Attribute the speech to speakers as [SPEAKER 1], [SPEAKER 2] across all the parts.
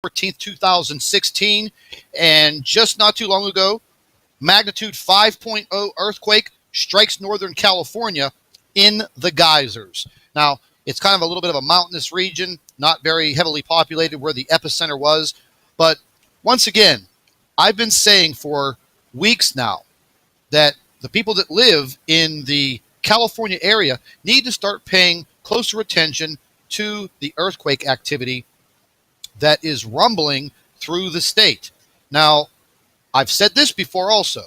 [SPEAKER 1] 14th, 2016, and just not too long ago, magnitude 5.0 earthquake strikes Northern California in the Geysers. Now, it's kind of a little bit of a mountainous region, not very heavily populated where the epicenter was, but once again, I've been saying for weeks now that the people that live in the California area need to start paying closer attention to the earthquake activity that is rumbling through the state. Now, I've said this before also.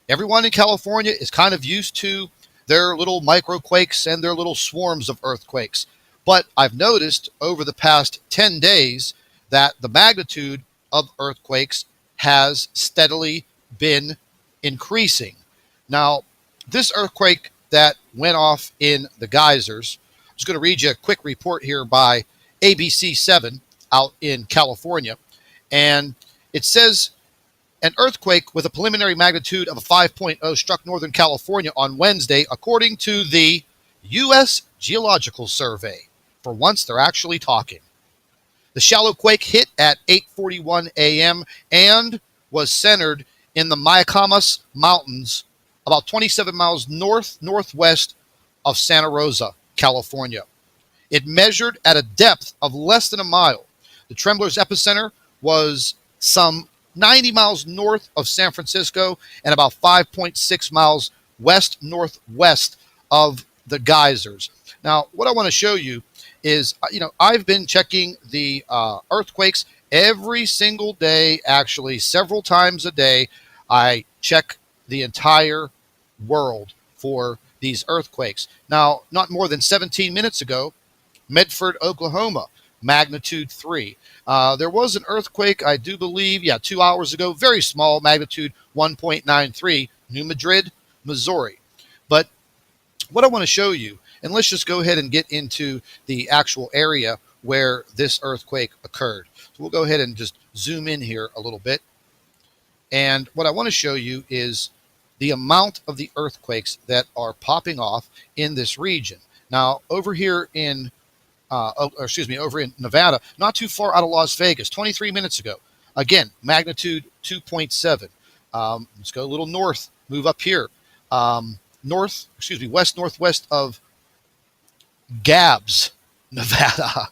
[SPEAKER 1] Everyone in California is kind of used to their little microquakes and their little swarms of earthquakes. But I've noticed over the past 10 days that the magnitude of earthquakes has steadily been increasing. Now, this earthquake that went off in the Geysers, I'm just going to read you a quick report here by ABC7 out in California. And it says, an earthquake with a preliminary magnitude of a 5.0 struck Northern California on Wednesday, according to the U.S. Geological Survey. For once, they're actually talking. The shallow quake hit at 8:41 a.m. and was centered in the Mayacmas Mountains, about 27 miles northwest of Santa Rosa, California. It measured at a depth of less than a mile. The tremblor's epicenter was some 90 miles north of San Francisco and about 5.6 miles west-northwest of the Geysers. Now, what I want to show you is, I've been checking the earthquakes every single day, actually several times a day. I check the entire world for these earthquakes. Now, not more than 17 minutes ago, Medford, Oklahoma, magnitude 3. There was an earthquake, I do believe, 2 hours ago, very small, magnitude 1.93, New Madrid, Missouri. But what I want to show you, and let's just go ahead and get into the actual area where this earthquake occurred. So we'll go ahead and just zoom in here a little bit. And what I want to show you is the amount of the earthquakes that are popping off in this region. Now, over here in over in Nevada, not too far out of Las Vegas, 23 minutes ago. Again, magnitude 2.7. Let's go a little north, move up here. West-northwest of Gabbs, Nevada,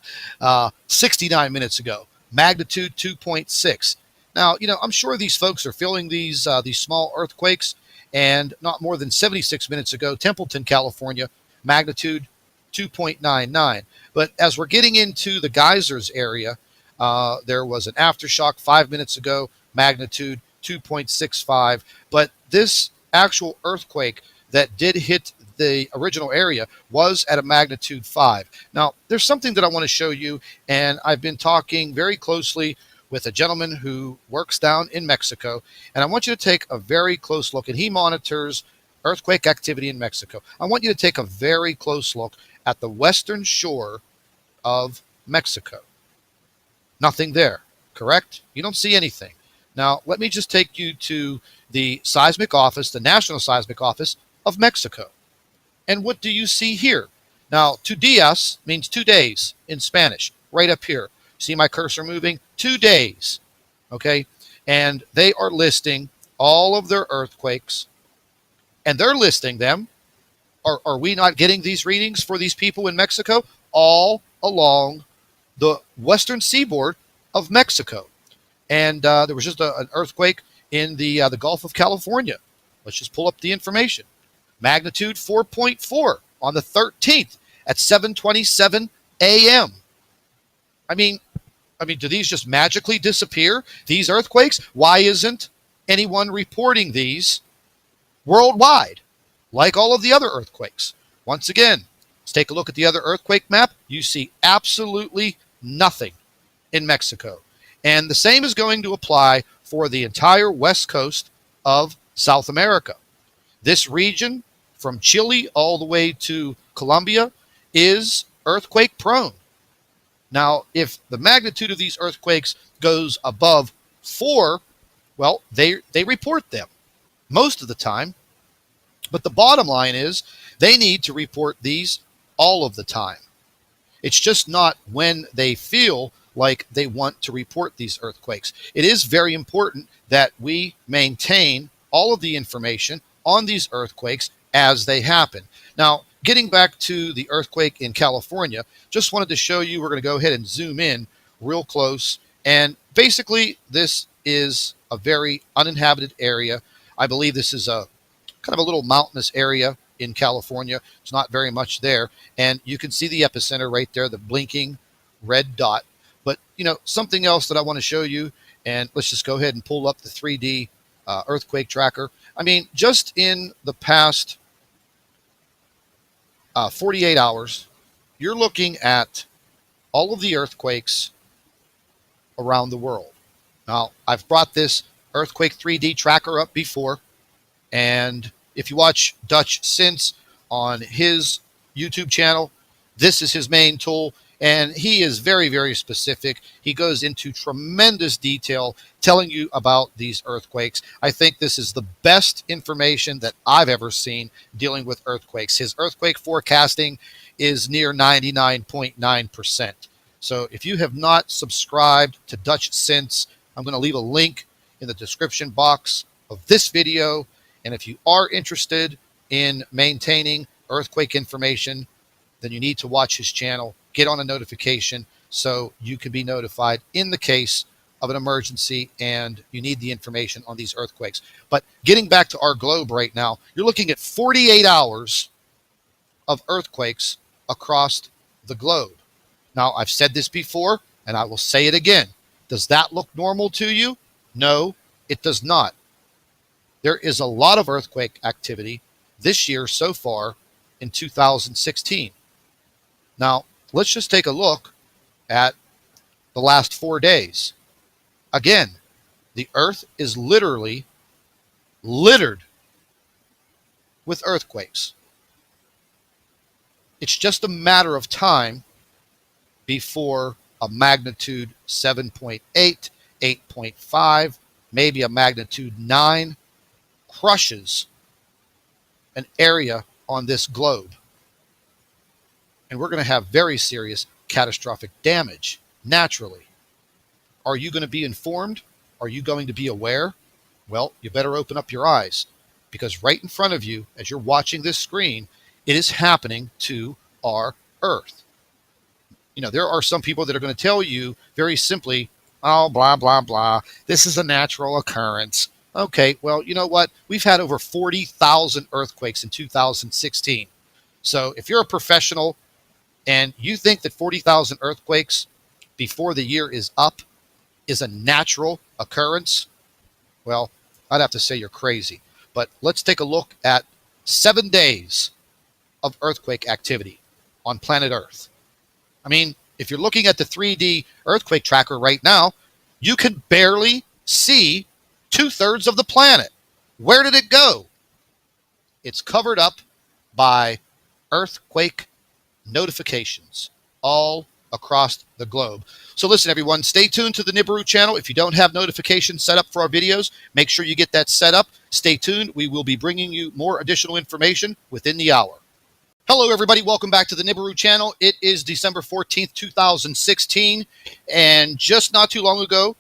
[SPEAKER 1] 69 minutes ago, magnitude 2.6. Now, I'm sure these folks are feeling these small earthquakes, and not more than 76 minutes ago, Templeton, California, magnitude 2.99. But as we're getting into the Geysers area, there was an aftershock 5 minutes ago, magnitude 2.65. But this actual earthquake that did hit the original area was at a magnitude 5. Now, there's something that I want to show you, and I've been talking very closely with a gentleman who works down in Mexico, and I want you to take a very close look, and he monitors earthquake activity in Mexico. I want you to take a very close look at the western shore of Mexico. Nothing there, correct? You don't see anything. Now, let me just take you to the seismic office, the National Seismic Office of Mexico. And what do you see here? Now, 2 días means 2 days in Spanish, right up here. See my cursor moving? 2 days, okay? And they are listing all of their earthquakes, and they're listing them. Are we not getting these readings for these people in Mexico? All along the western seaboard of Mexico. And there was just an earthquake in the Gulf of California. Let's just pull up the information. Magnitude 4.4 on the 13th at 7:27 a.m. I mean, do these just magically disappear, these earthquakes? Why isn't anyone reporting these worldwide, like all of the other earthquakes? Once again, let's take a look at the other earthquake map. You see absolutely nothing in Mexico. And the same is going to apply for the entire west coast of South America. This region, from Chile all the way to Colombia, is earthquake prone. Now, if the magnitude of these earthquakes goes above 4, well, they report them most of the time. But the bottom line is they need to report these all of the time. It's just not when they feel like they want to report these earthquakes. It is very important that we maintain all of the information on these earthquakes as they happen. Now, getting back to the earthquake in California, just wanted to show you, we're going to go ahead and zoom in real close. And basically, this is a very uninhabited area. I believe this is a kind of a little mountainous area in California. It's not very much there. And you can see the epicenter right there, the blinking red dot. But, you know, something else that I want to show you, and let's just go ahead and pull up the 3D earthquake tracker. I mean, just in the past 48 hours, you're looking at all of the earthquakes around the world. Now, I've brought this earthquake 3D tracker up before, and if you watch Dutch Since on his YouTube channel, this is his main tool, and he is very, very specific. He goes into tremendous detail telling you about these earthquakes. I think this is the best information that I've ever seen dealing with earthquakes. His earthquake forecasting is near 99.9%. So if you have not subscribed to Dutch Since, I'm going to leave a link in the description box of this video. And if you are interested in maintaining earthquake information, then you need to watch his channel, get on a notification so you can be notified in the case of an emergency and you need the information on these earthquakes. But getting back to our globe right now, you're looking at 48 hours of earthquakes across the globe. Now, I've said this before, and I will say it again. Does that look normal to you? No, it does not. There is a lot of earthquake activity this year so far in 2016. Now, let's just take a look at the last 4 days. Again, the earth is literally littered with earthquakes. It's just a matter of time before a magnitude 7.8, 8.5, maybe a magnitude 9 crushes an area on this globe. And we're going to have very serious catastrophic damage naturally. Are you going to be informed? Are you going to be aware? Well, you better open up your eyes, because right in front of you, as you're watching this screen, it is happening to our Earth. You know, there are some people that are going to tell you very simply, oh, blah, blah, blah, this is a natural occurrence. Okay, well, you know what? We've had over 40,000 earthquakes in 2016. So if you're a professional and you think that 40,000 earthquakes before the year is up is a natural occurrence, well, I'd have to say you're crazy. But let's take a look at 7 days of earthquake activity on planet Earth. I mean, if you're looking at the 3D earthquake tracker right now, you can barely see 2/3 of the planet. Where did it go? It's covered up by earthquake notifications all across the globe. So listen, everyone, stay tuned to the Nibiru channel. If you don't have notifications set up for our videos, make sure you get that set up. Stay tuned. We will be bringing you more additional information within the hour. Hello, everybody. Welcome back to the Nibiru channel. It is December 14th, 2016, and just not too long ago,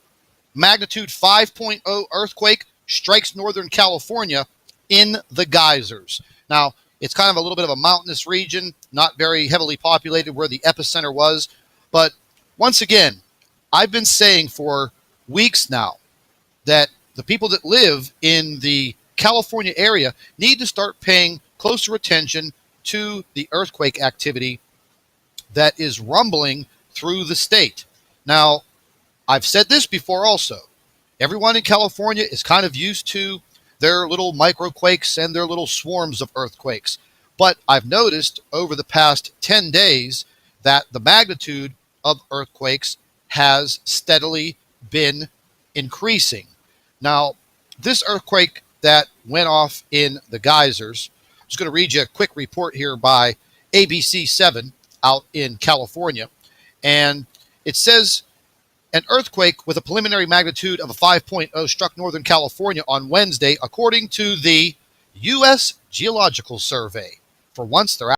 [SPEAKER 1] magnitude 5.0 earthquake strikes Northern California in the Geysers. Now, it's kind of a little bit of a mountainous region, not very heavily populated where the epicenter was. But once again, I've been saying for weeks now that the people that live in the California area need to start paying closer attention to the earthquake activity that is rumbling through the state. Now, I've said this before also. Everyone in California is kind of used to their little microquakes and their little swarms of earthquakes. But I've noticed over the past 10 days that the magnitude of earthquakes has steadily been increasing. Now, this earthquake that went off in the Geysers, I'm just going to read you a quick report here by ABC7 out in California. And it says, an earthquake with a preliminary magnitude of a 5.0 struck Northern California on Wednesday, according to the U.S. Geological Survey. For once, they're